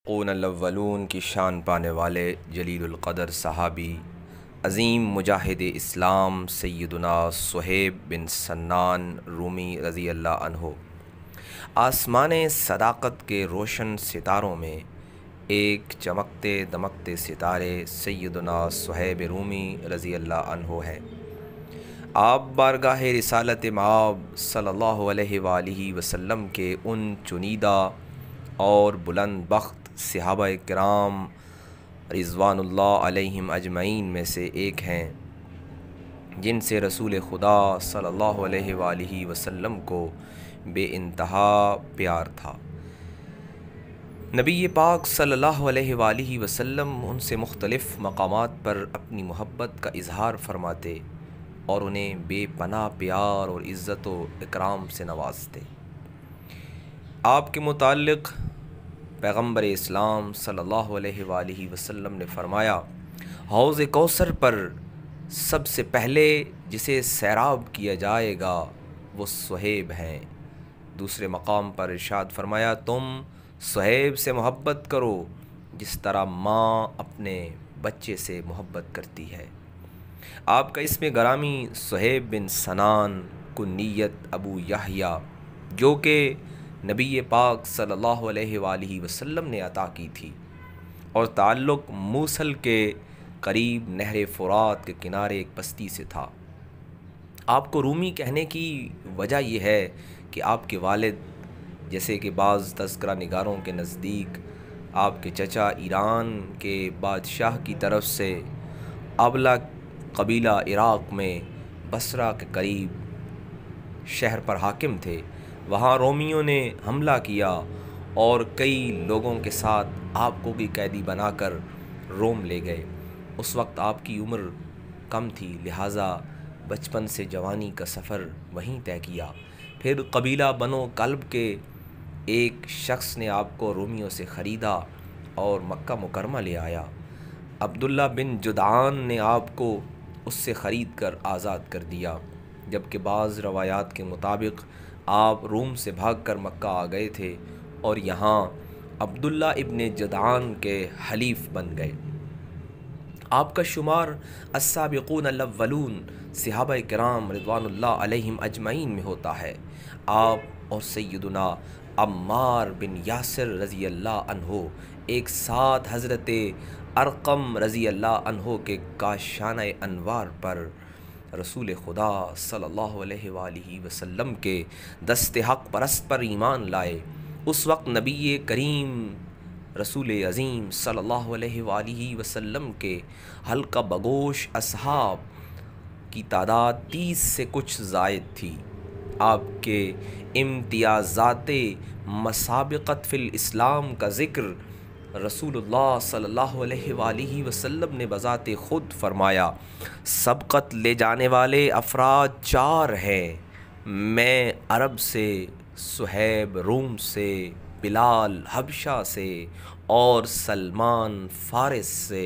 قون الاولون کی شان پانے والے جلیل القدر صحابی عظیم مجاہد اسلام سیدنا صہیب بن سنان رومی رضی اللہ عنہ آسمان صداقت کے روشن ستاروں میں ایک چمکتے دمکتے ستارے سیدنا صہیب رومی رضی اللہ عنہ ہیں۔ آپ بارگاہ رسالت مآب صلی اللہ علیہ وآلہ وسلم کے ان چنیدہ اور بلند بخت صحابہ کرام رضوان اللہ علیہم اجمعین میں سے ایک ہیں جن سے رسول خدا صلی اللہ علیہ وآلہ وسلم کو بے انتہا پیار تھا۔ نبی پاک صلی اللہ علیہ وآلہ وسلم ان سے مختلف مقامات پر اپنی محبت کا اظہار فرماتے اور انہیں بے پناہ پیار اور عزت و اکرام سے نوازتے۔ آپ کے متعلق پیغمبر اسلام صلی اللہ علیہ وآلہ وسلم نے فرمایا، حوض کوثر پر سب سے پہلے جسے سیراب کیا جائے گا وہ صہیب ہیں۔ دوسرے مقام پر ارشاد فرمایا، تم صہیب سے محبت کرو جس طرح ماں اپنے بچے سے محبت کرتی ہے۔ آپ کا اسم گرامی صہیب بن سنان کنیت ابو یحییٰ جو کہ نبی پاک صلی اللہ علیہ وآلہ وسلم نے عطا کی تھی اور تعلق موصل کے قریب نہر فرات کے کنارے ایک بستی سے تھا۔ آپ کو رومی کہنے کی وجہ یہ ہے کہ آپ کے والد، جیسے کہ بعض تذکرہ نگاروں کے نزدیک آپ کے چچا ایران کے بادشاہ کی طرف سے ابلا قبیلہ عراق میں بصرہ کے قریب شہر پر حاکم تھے۔ وہاں رومیوں نے حملہ کیا اور کئی لوگوں کے ساتھ آپ کو بھی قیدی بنا کر روم لے گئے۔ اس وقت آپ کی عمر کم تھی، لہٰذا بچپن سے جوانی کا سفر وہیں طے کیا۔ پھر قبیلہ بنو کلب کے ایک شخص نے آپ کو رومیوں سے خریدا اور مکہ مکرمہ لے آیا۔ عبداللہ بن جدعان نے آپ کو اس سے خرید کر آزاد کر دیا، جبکہ بعض روایات کے مطابق آپ روم سے بھاگ کر مکہ آ گئے تھے اور یہاں عبداللہ ابن جدعان کے حلیف بن گئے۔ آپ کا شمار السابقون الاولون صحابہ کرام رضوان اللہ علیہم اجمعین میں ہوتا ہے۔ آپ اور سیدنا عمار بن یاسر رضی اللہ عنہ ایک ساتھ حضرت ارقم رضی اللہ عنہ کے کاشانہ انوار پر رسول خدا صلی اللہ علیہ وآلہ وسلم کے دست حق پرست پر ایمان لائے۔ اس وقت نبی کریم رسول عظیم صلی اللہ علیہ وآلہ وسلم کے حلقہ بگوش اصحاب کی تعداد 30 سے کچھ زائد تھی۔ آپ کے امتیازات مسابقت فی الاسلام کا ذکر رسول اللہ صلی اللہ علیہ وآلہ وسلم نے بذات خود فرمایا، سبقت لے جانے والے افراد 4 ہیں، میں عرب سے، صہیب روم سے، بلال حبشہ سے اور سلمان فارس سے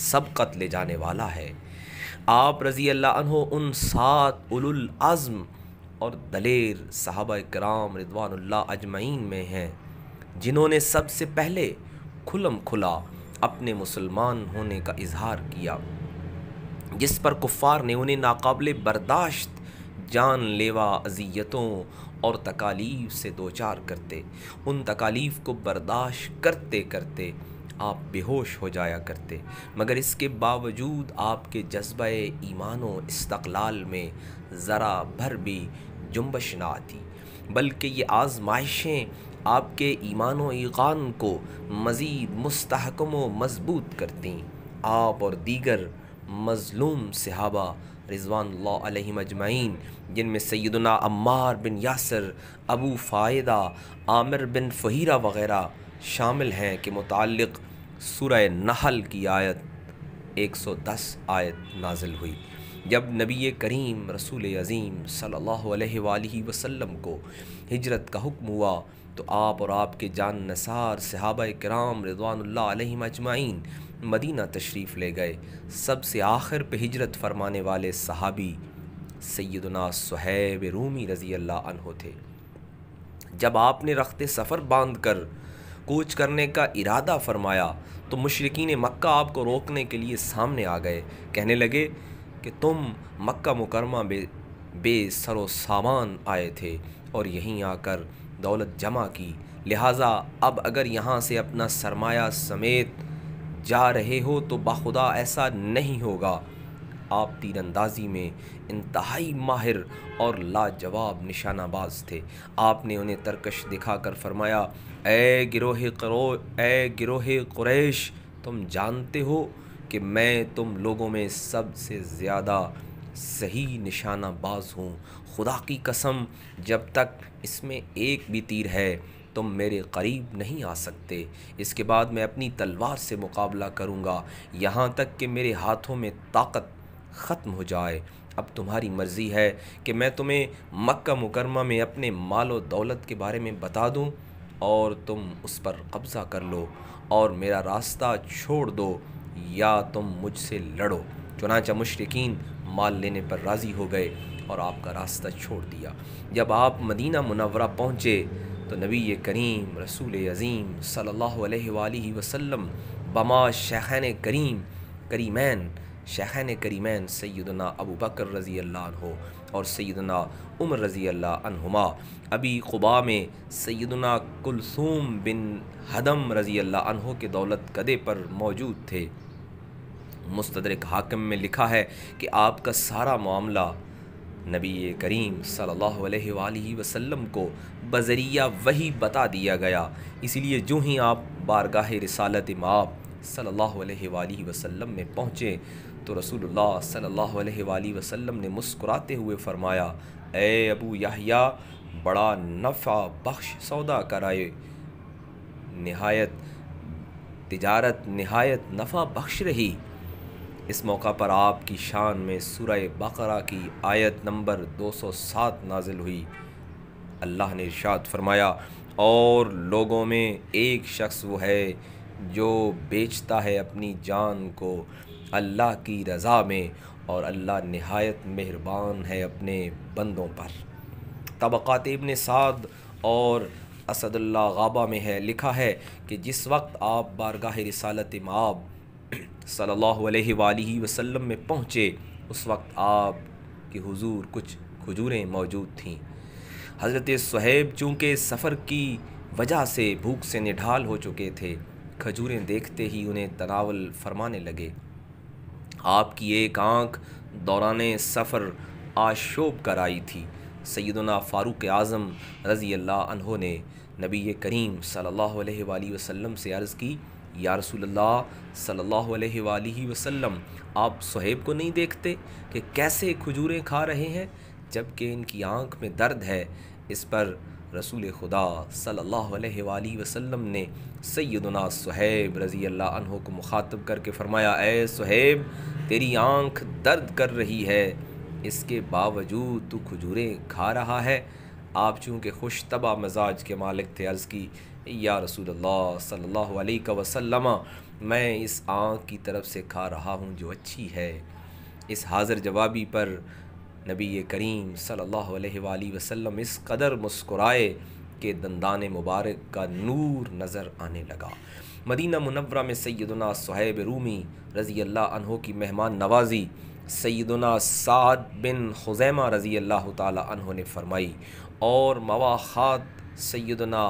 سبقت لے جانے والا ہے۔ آپ رضی اللہ عنہ ان 7 اولو العزم اور دلیر صحابہ کرام رضوان اللہ اجمعین میں ہیں جنہوں نے سب سے پہلے کھلم کھلا اپنے مسلمان ہونے کا اظہار کیا، جس پر کفار نے انہیں ناقابل برداشت جان لیوا اذیتوں اور تکالیف سے دوچار کرتے۔ ان تکالیف کو برداشت کرتے کرتے آپ بے ہوش ہو جایا کرتے، مگر اس کے باوجود آپ کے جذبہ ایمان و استقلال میں ذرا بھر بھی جنبش نہ آتی، بلکہ یہ آزمائشیں آپ کے ایمان و ایقان کو مزید مستحکم و مضبوط کرتیں۔ آپ اور دیگر مظلوم صحابہ رضوان اللہ علیہم اجمعین، جن میں سیدنا عمار بن یاسر، ابو فائدہ، عامر بن فہیرہ وغیرہ شامل ہیں کے متعلق سورہ نحل کی آیت 110 آیت نازل ہوئی۔ جب نبی کریم رسول عظیم صلی اللہ علیہ وآلہ وسلم کو ہجرت کا حکم ہوا تو آپ اور آپ کے جان نثار صحابہ کرام رضوان اللہ علیہم اجمعین مدینہ تشریف لے گئے۔ سب سے آخر پہ ہجرت فرمانے والے صحابی سیدنا صہیب رومی رضی اللہ عنہ تھے۔ جب آپ نے رخت سفر باندھ کر کوچ کرنے کا ارادہ فرمایا تو مشرکین مکہ آپ کو روکنے کے لیے سامنے آ گئے، کہنے لگے کہ تم مکہ مکرمہ بے سر و سامان آئے تھے اور یہیں آ کر دولت جمع کی، لہٰذا اب اگر یہاں سے اپنا سرمایہ سمیت جا رہے ہو تو بخدا ایسا نہیں ہوگا۔ آپ تیر اندازی میں انتہائی ماہر اور لاجواب نشانہ باز تھے۔ آپ نے انہیں ترکش دکھا کر فرمایا، اے گروہ قریش، تم جانتے ہو کہ میں تم لوگوں میں سب سے زیادہ صحیح نشانہ باز ہوں۔ خدا کی قسم، جب تک اس میں ایک بھی تیر ہے تم میرے قریب نہیں آ سکتے۔ اس کے بعد میں اپنی تلوار سے مقابلہ کروں گا یہاں تک کہ میرے ہاتھوں میں طاقت ختم ہو جائے۔ اب تمہاری مرضی ہے کہ میں تمہیں مکہ مکرمہ میں اپنے مال و دولت کے بارے میں بتا دوں اور تم اس پر قبضہ کر لو اور میرا راستہ چھوڑ دو، یا تم مجھ سے لڑو۔ چنانچہ مشرکین مال لینے پر راضی ہو گئے اور آپ کا راستہ چھوڑ دیا۔ جب آپ مدینہ منورہ پہنچے تو نبی کریم رسول عظیم صلی اللہ علیہ وآلہ وسلم بما شیخین کریمین سیدنا ابو بکر رضی اللہ عنہ اور سیدنا عمر رضی اللہ عنہما ابی قباء میں سیدنا کلثوم بن ہدم رضی اللہ عنہ کے دولت کدے پر موجود تھے۔ مستدرک حاکم میں لکھا ہے کہ آپ کا سارا معاملہ نبی کریم صلی اللہ علیہ وآلہ وسلم کو بذریعہ وحی بتا دیا گیا، اس لیے جو ہی آپ بارگاہ رسالت مآب صلی اللہ علیہ وآلہ وسلم میں پہنچے تو رسول اللہ صلی اللہ علیہ وآلہ وسلم نے مسکراتے ہوئے فرمایا، اے ابو یحییٰ، بڑا نفع بخش سودا کرائے، تجارت نہایت نفع بخش رہی۔ اس موقع پر آپ کی شان میں سورہ بقرہ کی آیت نمبر 207 نازل ہوئی۔ اللہ نے ارشاد فرمایا، اور لوگوں میں ایک شخص وہ ہے جو بیچتا ہے اپنی جان کو اللہ کی رضا میں، اور اللہ نہایت مہربان ہے اپنے بندوں پر۔ طبقات ابن سعد اور اسد اللہ غابہ میں ہے، لکھا ہے کہ جس وقت آپ بارگاہ رسالت مآب صلی اللہ علیہ وآلہ وسلم میں پہنچے اس وقت آپ کے حضور کچھ کھجوریں موجود تھیں۔ حضرت صہیب چونکہ سفر کی وجہ سے بھوک سے نڈھال ہو چکے تھے، کھجوریں دیکھتے ہی انہیں تناول فرمانے لگے۔ آپ کی ایک آنکھ دوران سفر آشوب کر آئی تھی۔ سیدنا فاروق اعظم رضی اللہ عنہ نے نبی کریم صلی اللہ علیہ وآلہ وسلم سے عرض کی، یا رسول اللہ صلی اللہ علیہ وآلہ وسلم، آپ صہیب کو نہیں دیکھتے کہ کیسے کھجوریں کھا رہے ہیں جبکہ ان کی آنکھ میں درد ہے؟ اس پر رسول خدا صلی اللہ علیہ وآلہ وسلم نے سیدنا صہیب رضی اللہ عنہ کو مخاطب کر کے فرمایا، اے صہیب، تیری آنکھ درد کر رہی ہے، اس کے باوجود تو کھجوریں کھا رہا ہے؟ آپ چونکہ خوش طبع مزاج کے مالک تھے، عرض کی، یا رسول اللہ صلی اللہ علیہ وسلم، میں اس آنکھ کی طرف سے کھا رہا ہوں جو اچھی ہے۔ اس حاضر جوابی پر نبی کریم صلی اللہ علیہ وآلہ وسلم اس قدر مسکرائے کہ دندان مبارک کا نور نظر آنے لگا۔ مدینہ منورہ میں سیدنا صہیب رومی رضی اللہ عنہ کی مہمان نوازی سیدنا سعد بن خزیمہ رضی اللہ تعالی عنہ نے فرمائی، اور مواخات سیدنا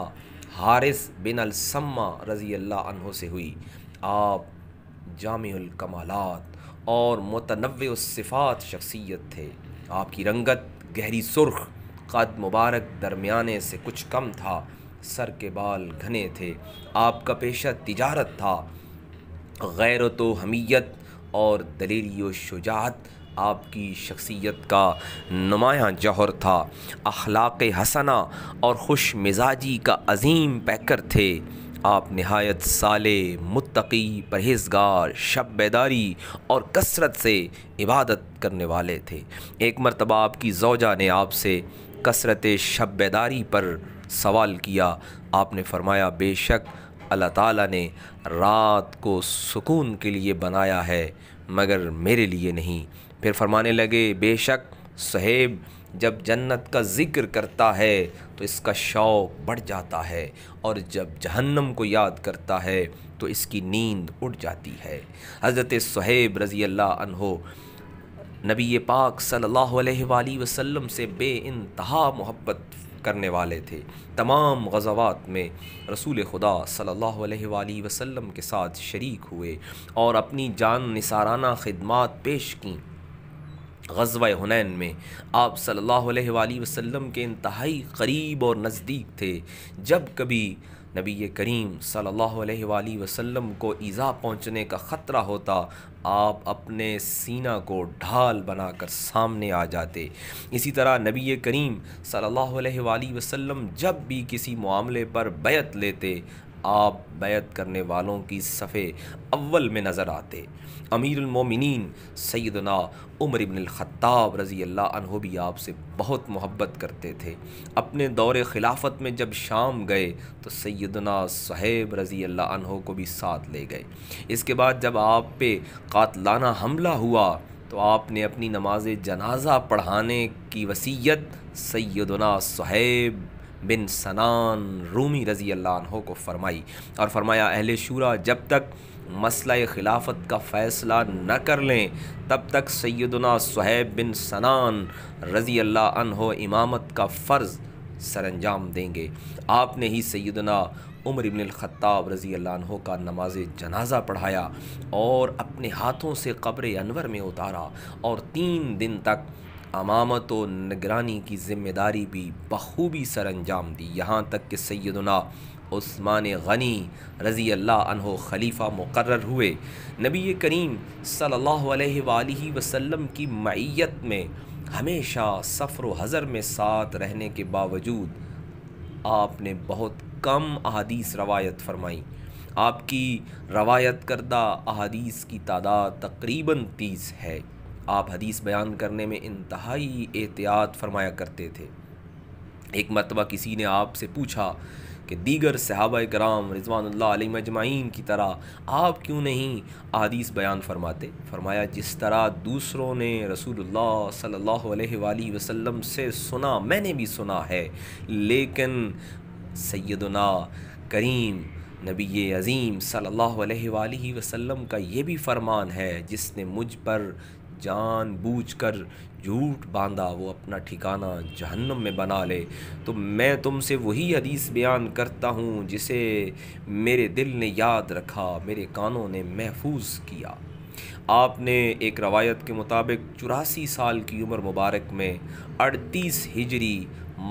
حارث بن السمہ رضی اللہ عنہ سے ہوئی۔ آپ جامع الکمالات اور متنوع الصفات شخصیت تھے۔ آپ کی رنگت گہری سرخ، قد مبارک درمیانے سے کچھ کم تھا، سر کے بال گھنے تھے۔ آپ کا پیشہ تجارت تھا۔ غیرت و حمیت اور دلیری و شجاعت آپ کی شخصیت کا نمایاں جوہر تھا۔ اخلاق حسنہ اور خوش مزاجی کا عظیم پیکر تھے۔ آپ نہایت صالح، متقی، پرہیزگار، شب بیداری اور کثرت سے عبادت کرنے والے تھے۔ ایک مرتبہ آپ کی زوجہ نے آپ سے کثرت شب بیداری پر سوال کیا۔ آپ نے فرمایا، بے شک اللہ تعالیٰ نے رات کو سکون کے لیے بنایا ہے مگر میرے لیے نہیں۔ پھر فرمانے لگے، بے شک صہیب جب جنت کا ذکر کرتا ہے تو اس کا شوق بڑھ جاتا ہے، اور جب جہنم کو یاد کرتا ہے تو اس کی نیند اڑ جاتی ہے۔ حضرت صہیب رضی اللہ عنہ نبی پاک صلی اللہ علیہ وآلہ وسلم سے بے انتہا محبت کرنے والے تھے۔ تمام غزوات میں رسول خدا صلی اللہ علیہ وآلہ وسلم کے ساتھ شریک ہوئے اور اپنی جان نثارانہ خدمات پیش کیں۔ غزوہ حنین میں آپ صلی اللہ علیہ وآلہ وسلم کے انتہائی قریب اور نزدیک تھے۔ جب کبھی نبی کریم صلی اللہ علیہ وآلہ وسلم کو ایذا پہنچنے کا خطرہ ہوتا، آپ اپنے سینہ کو ڈھال بنا کر سامنے آ جاتے۔ اسی طرح نبی کریم صلی اللہ علیہ وآلہ وسلم جب بھی کسی معاملے پر بیعت لیتے، آپ بیعت کرنے والوں کی صف اول میں نظر آتے۔ امیر المومنین سیدنا عمر بن الخطاب رضی اللہ عنہ بھی آپ سے بہت محبت کرتے تھے۔ اپنے دور خلافت میں جب شام گئے تو سیدنا صہیب رضی اللہ عنہ کو بھی ساتھ لے گئے۔ اس کے بعد جب آپ پہ قاتلانہ حملہ ہوا تو آپ نے اپنی نماز جنازہ پڑھانے کی وصیت سیدنا صہیب بن سنان رومی رضی اللہ عنہ کو فرمائی، اور فرمایا اہل شورا جب تک مسئلہ خلافت کا فیصلہ نہ کر لیں تب تک سیدنا صہیب بن سنان رضی اللہ عنہ امامت کا فرض سر انجام دیں گے۔ آپ نے ہی سیدنا عمر بن الخطاب رضی اللہ عنہ کا نماز جنازہ پڑھایا اور اپنے ہاتھوں سے قبر انور میں اتارا، اور 3 دن تک امامت و نگرانی کی ذمہ داری بھی بخوبی سر انجام دی، یہاں تک کہ سیدنا عثمان غنی رضی اللہ عنہ خلیفہ مقرر ہوئے۔ نبی کریم صلی اللہ علیہ وآلہ وسلم کی معیت میں ہمیشہ سفر و حضر میں ساتھ رہنے کے باوجود آپ نے بہت کم احادیث روایت فرمائی۔ آپ کی روایت کردہ احادیث کی تعداد تقریباً 30 ہے۔ آپ حدیث بیان کرنے میں انتہائی احتیاط فرمایا کرتے تھے۔ ایک مرتبہ کسی نے آپ سے پوچھا کہ دیگر صحابہ کرام رضوان اللہ علیہم اجمعین کی طرح آپ کیوں نہیں احادیث بیان فرماتے؟ فرمایا جس طرح دوسروں نے رسول اللہ صلی اللہ علیہ وآلہ وسلم سے سنا میں نے بھی سنا ہے، لیکن سیدنا کریم نبی عظیم صلی اللہ علیہ وآلہ وسلم کا یہ بھی فرمان ہے جس نے مجھ پر جان بوجھ کر جھوٹ باندھا وہ اپنا ٹھکانہ جہنم میں بنا لے۔ تو میں تم سے وہی حدیث بیان کرتا ہوں جسے میرے دل نے یاد رکھا، میرے کانوں نے محفوظ کیا۔ آپ نے ایک روایت کے مطابق 84 سال کی عمر مبارک میں 38 ہجری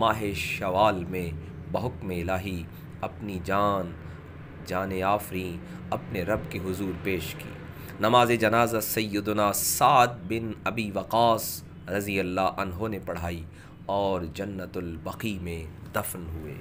ماہ شوال میں بحکم الہی اپنی جان آفریں اپنے رب کے حضور پیش کی۔ نماز جنازہ سیدنا سعد بن ابی وقاص رضی اللہ عنہ نے پڑھائی اور جنت البقیع میں دفن ہوئے۔